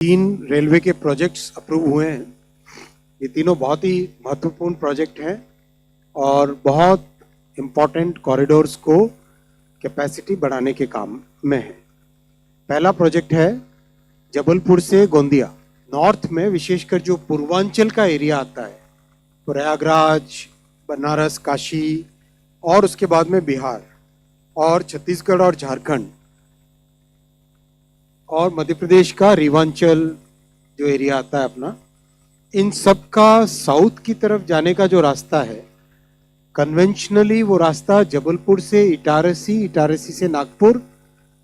तीन रेलवे के projects approve हुए हैं। ये तीनों बहुत ही महत्वपूर्ण प्रोजेक्ट हैं और बहुत इम्पोर्टेंट कॉरिडोर्स को कैपेसिटी बढ़ाने के काम में है। पहला प्रोजेक्ट है जबलपुर से गोंदिया। नॉर्थ में विशेषकर जो पूर्वांचल का एरिया आता है, प्रयागराज, बनारस, काशी और उसके बाद में बिहार और छत्तीसगढ़ और झारखंड और मध्य प्रदेश का रीवांचल जो एरिया आता है अपना, इन सब का साउथ की तरफ जाने का जो रास्ता है, कन्वेंशनली वो रास्ता जबलपुर से इटारसी, इटारसी से नागपुर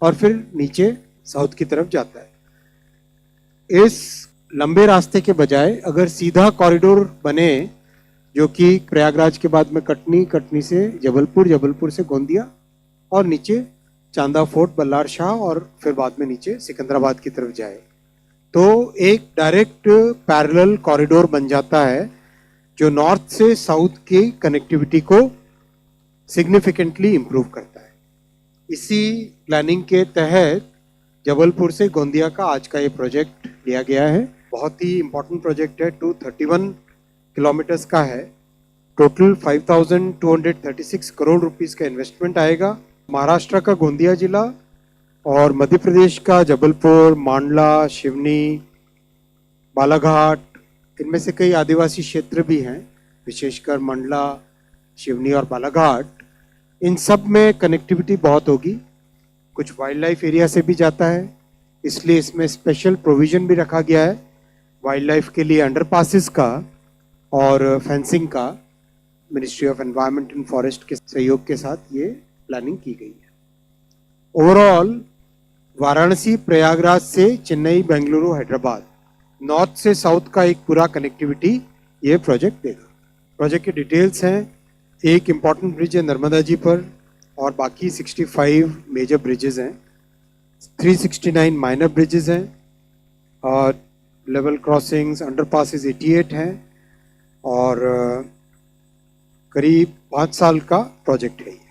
और फिर नीचे साउथ की तरफ जाता है। इस लंबे रास्ते के बजाय अगर सीधा कॉरिडोर बने जो कि प्रयागराज के बाद में कटनी, कटनी से जबलपुर, जबलपुर से गोंदिया और नीचे चांदा फोर्ट, बल्लार शाह और फिर बाद में नीचे सिकंदराबाद की तरफ जाए, तो एक डायरेक्ट पैरेलल कॉरिडोर बन जाता है जो नॉर्थ से साउथ की कनेक्टिविटी को सिग्निफिकेंटली इंप्रूव करता है। इसी प्लानिंग के तहत जबलपुर से गोंदिया का आज का ये प्रोजेक्ट लिया गया है। बहुत ही इंपॉर्टेंट प्रोजेक्ट है। 231 किलोमीटर्स का है। टोटल 5,236 करोड़ रुपीस का इन्वेस्टमेंट आएगा। महाराष्ट्र का गोंदिया जिला और मध्य प्रदेश का जबलपुर, मांडला, शिवनी, बालाघाट, इनमें से कई आदिवासी क्षेत्र भी हैं, विशेषकर मंडला, शिवनी और बालाघाट। इन सब में कनेक्टिविटी बहुत होगी। कुछ वाइल्ड लाइफ एरिया से भी जाता है, इसलिए इसमें स्पेशल प्रोविजन भी रखा गया है वाइल्ड लाइफ के लिए, अंडरपासेस का और फेंसिंग का। Ministry of environment and forest के सहयोग के साथ ये प्लानिंग की गई है। ओवरऑल वाराणसी, प्रयागराज से चेन्नई, बेंगलुरु, हैदराबाद, नॉर्थ से साउथ का एक पूरा कनेक्टिविटी ये प्रोजेक्ट देगा। प्रोजेक्ट के डिटेल्स हैं। एक इम्पॉर्टेंट ब्रिज है नर्मदा जी पर और बाकी 65 मेजर ब्रिजेस हैं, 369 माइनर ब्रिजेस हैं और लेवल क्रॉसिंग्स, अंडरपासेस 88 हैं और करीब 5 साल का प्रोजेक्ट है।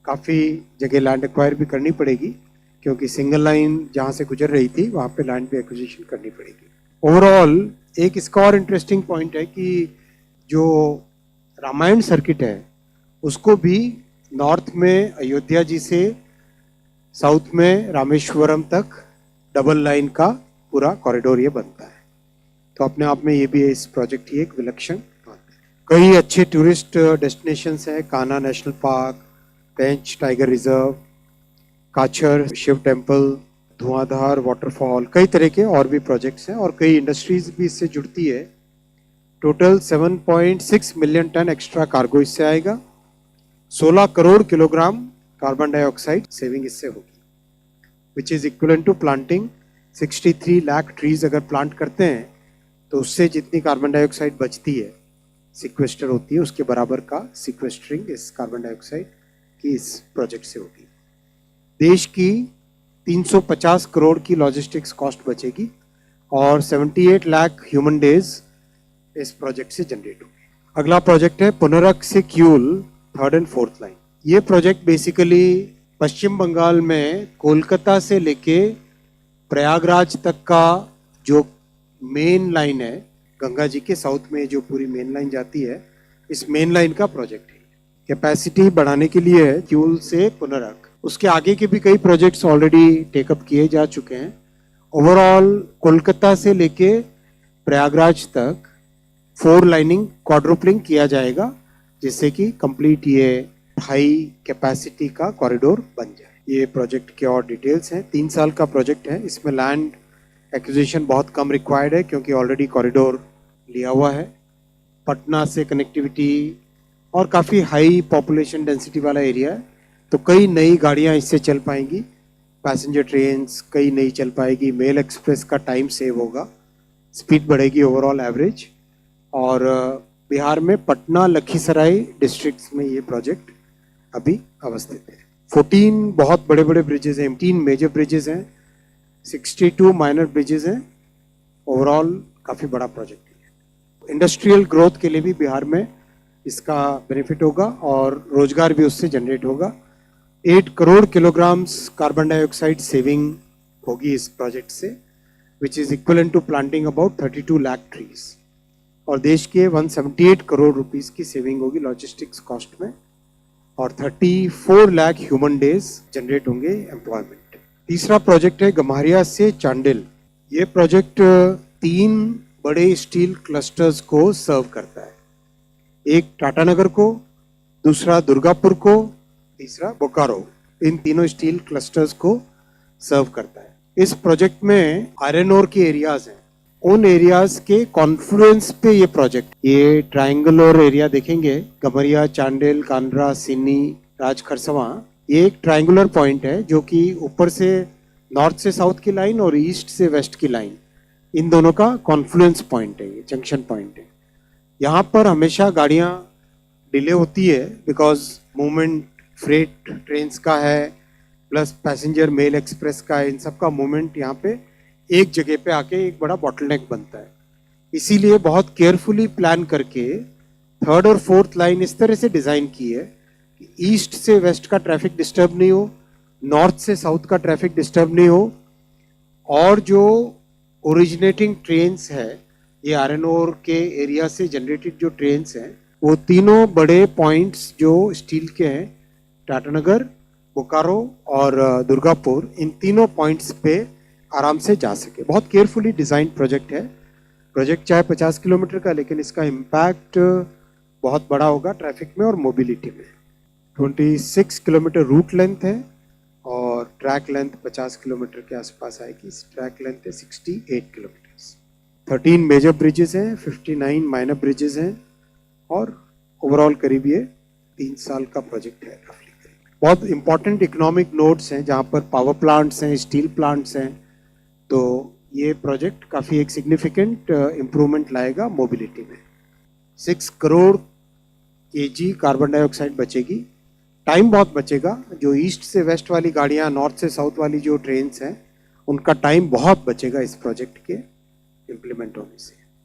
काफ़ी जगह लैंड एक्वायर भी करनी पड़ेगी क्योंकि सिंगल लाइन जहाँ से गुजर रही थी वहाँ पे लैंड भी एक्विजिशन करनी पड़ेगी। ओवरऑल एक इसका और इंटरेस्टिंग पॉइंट है कि जो रामायण सर्किट है उसको भी नॉर्थ में अयोध्या जी से साउथ में रामेश्वरम तक डबल लाइन का पूरा कॉरिडोर ये बनता है। तो अपने आप में ये भी इस प्रोजेक्ट की एक विलक्षण बात है। कई अच्छे टूरिस्ट डेस्टिनेशंस हैं, कान्हा नेशनल पार्क, पेंच टाइगर रिजर्व, काचर शिव टेम्पल, धुआंधार वाटरफॉल, कई तरह के और भी प्रोजेक्ट्स हैं और कई इंडस्ट्रीज भी इससे जुड़ती है। Total 7.6 million ton extra cargo इससे आएगा। 16 crore kilogram carbon dioxide saving इससे होगी, which is equivalent to planting 63 lakh trees. अगर प्लांट करते हैं तो उससे जितनी कार्बन डाइऑक्साइड बचती है, सिक्वेस्टर होती है, उसके बराबर का सिक्वेस्टरिंग इस कार्बन डाइऑक्साइड की इस प्रोजेक्ट से होगी। देश की 350 करोड़ की लॉजिस्टिक्स कॉस्ट बचेगी और 78 लाख ह्यूमन डेज इस प्रोजेक्ट से जनरेट होंगे। अगला प्रोजेक्ट है पुनरक से Kiul 3rd and 4th line. ये प्रोजेक्ट बेसिकली पश्चिम बंगाल में कोलकाता से लेके प्रयागराज तक का जो मेन लाइन है, गंगा जी के साउथ में जो पूरी मेन लाइन जाती है, इस मेन लाइन का प्रोजेक्ट है। कैपेसिटी बढ़ाने के लिए है क्यूल से पुनरक। उसके आगे के भी कई प्रोजेक्ट्स ऑलरेडी टेकअप किए जा चुके हैं। ओवरऑल कोलकाता से लेके प्रयागराज तक 4 लाइनिंग क्वाड्रुपलिंग किया जाएगा, जिससे कि कंप्लीट ये हाई कैपेसिटी का कॉरिडोर बन जाए। ये प्रोजेक्ट के और डिटेल्स हैं। 3 साल का प्रोजेक्ट है। इसमें लैंड एक्विजिशन बहुत कम रिक्वायर्ड है क्योंकि ऑलरेडी कॉरिडोर लिया हुआ है। पटना से कनेक्टिविटी और काफ़ी हाई पॉपुलेशन डेंसिटी वाला एरिया है, तो कई नई गाड़ियां इससे चल पाएंगी। पैसेंजर ट्रेन्स कई नई चल पाएगी। मेल एक्सप्रेस का टाइम सेव होगा, स्पीड बढ़ेगी ओवरऑल एवरेज। और बिहार में पटना, लखीसराय डिस्ट्रिक्ट्स में ये प्रोजेक्ट अभी अवस्थित है। 14 बहुत बड़े बड़े ब्रिजेज हैं, 18 मेजर ब्रिजेज हैं, 62 माइनर ब्रिजेज हैं। ओवरऑल काफ़ी बड़ा प्रोजेक्ट है। इंडस्ट्रियल ग्रोथ के लिए भी बिहार में इसका बेनिफिट होगा और रोजगार भी उससे जनरेट होगा। 8 crore kilograms carbon dioxide saving होगी इस प्रोजेक्ट से which is equivalent to planting about 32 lakh trees. और देश के 178 करोड़ रुपीस की सेविंग होगी लॉजिस्टिक्स कॉस्ट में और 34 लाख ह्यूमन डेज जनरेट होंगे एम्प्लॉयमेंट। तीसरा प्रोजेक्ट है गम्हरिया से चांडिल। ये प्रोजेक्ट 3 बड़े स्टील क्लस्टर्स को सर्व करता है, एक टाटानगर को, दूसरा दुर्गापुर को, तीसरा बोकारो। इन तीनों स्टील क्लस्टर्स को सर्व करता है। इस प्रोजेक्ट में आयरन ओर के एरियाज हैं, उन एरियाज के कॉन्फ्लुएंस पे ये प्रोजेक्ट, ये ट्रायंगुलर एरिया देखेंगे, गम्हरिया, चांडिल, कांड्रा, सिन्नी, राजखरसवा, ये एक ट्रायंगुलर पॉइंट है जो कि ऊपर से नॉर्थ से साउथ की लाइन और ईस्ट से वेस्ट की लाइन, इन दोनों का कॉन्फ्लुएंस पॉइंट है, ये जंक्शन पॉइंट है। यहाँ पर हमेशा गाड़ियाँ डिले होती है बिकॉज मूवमेंट फ्रेट ट्रेन्स का है प्लस पैसेंजर मेल एक्सप्रेस का है, इन सब का मूवमेंट यहाँ पे एक जगह पे आके एक बड़ा बॉटलनेक बनता है। इसीलिए बहुत केयरफुली प्लान करके 3rd और 4th लाइन इस तरह से डिज़ाइन की है कि ईस्ट से वेस्ट का ट्रैफिक डिस्टर्ब नहीं हो, नॉर्थ से साउथ का ट्रैफिक डिस्टर्ब नहीं हो, और जो ओरिजिनेटिंग ट्रेन्स है ये आयरन ओर के एरिया से जनरेटेड जो ट्रेन्स हैं वो तीनों बड़े पॉइंट्स जो स्टील के हैं, टाटानगर, बोकारो और दुर्गापुर, इन तीनों पॉइंट्स पे आराम से जा सके। बहुत केयरफुली डिज़ाइन प्रोजेक्ट है। प्रोजेक्ट चाहे 50 किलोमीटर का, लेकिन इसका इम्पैक्ट बहुत बड़ा होगा ट्रैफिक में और मोबिलिटी में। 26 किलोमीटर रूट लेंथ है और ट्रैक लेंथ 50 किलोमीटर के आसपास आएगी। ट्रैक लेंथ है 68 किलोमीटर्स। 13 मेजर ब्रिजेस हैं, 59 माइनर ब्रिजेस हैं और ओवरऑल करीब ये 3 साल का प्रोजेक्ट है। बहुत इंपॉर्टेंट इकोनॉमिक नोड्स हैं जहाँ पर पावर प्लांट्स हैं, स्टील प्लांट्स हैं, तो ये प्रोजेक्ट काफ़ी एक सिग्निफिकेंट इम्प्रूवमेंट लाएगा मोबिलिटी में। 6 करोड़ kg कार्बन डाइऑक्साइड बचेगी, टाइम बहुत बचेगा। जो ईस्ट से वेस्ट वाली गाड़ियाँ, नॉर्थ से साउथ वाली जो ट्रेन्स हैं, उनका टाइम बहुत बचेगा इस प्रोजेक्ट के इम्प्लीमेंट होने से।